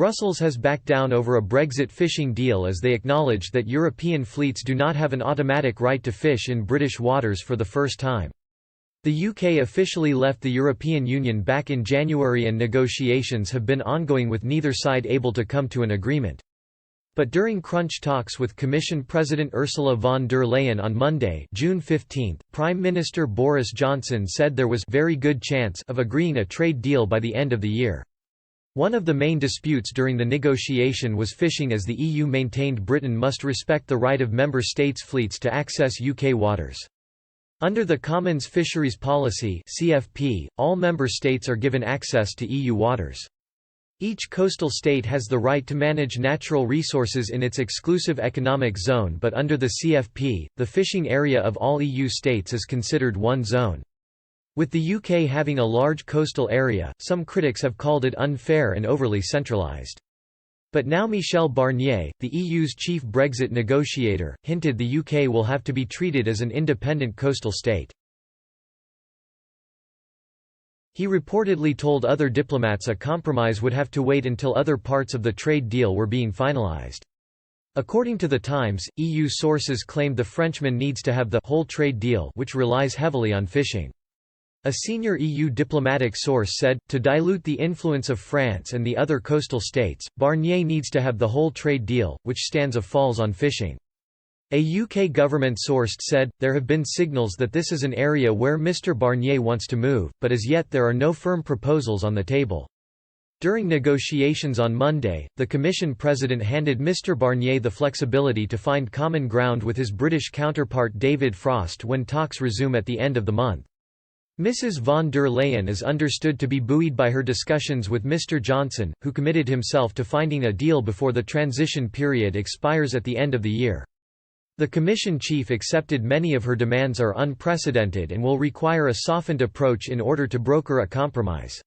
Brussels has backed down over a Brexit fishing deal as they acknowledge that European fleets do not have an automatic right to fish in British waters for the first time. The UK officially left the European Union back in January and negotiations have been ongoing with neither side able to come to an agreement. But during crunch talks with Commission President Ursula von der Leyen on Monday, June 15, Prime Minister Boris Johnson said there was very good chance of agreeing a trade deal by the end of the year. One of the main disputes during the negotiation was fishing, as the EU maintained Britain must respect the right of member states' fleets to access UK waters. Under the Commons Fisheries Policy (CFP), all member states are given access to EU waters. Each coastal state has the right to manage natural resources in its exclusive economic zone, but under the CFP, the fishing area of all EU states is considered one zone. With the UK having a large coastal area, some critics have called it unfair and overly centralised. But now Michel Barnier, the EU's chief Brexit negotiator, hinted the UK will have to be treated as an independent coastal state. He reportedly told other diplomats a compromise would have to wait until other parts of the trade deal were being finalised. According to The Times, EU sources claimed the Frenchman needs to have the whole trade deal, which relies heavily on fishing. A senior EU diplomatic source said, to dilute the influence of France and the other coastal states, Barnier needs to have the whole trade deal, which stands or falls on fishing. A UK government source said, there have been signals that this is an area where Mr Barnier wants to move, but as yet there are no firm proposals on the table. During negotiations on Monday, the Commission President handed Mr Barnier the flexibility to find common ground with his British counterpart David Frost when talks resume at the end of the month. Mrs von der Leyen is understood to be buoyed by her discussions with Mr Johnson, who committed himself to finding a deal before the transition period expires at the end of the year. The Commission chief accepted many of her demands are unprecedented and will require a softened approach in order to broker a compromise.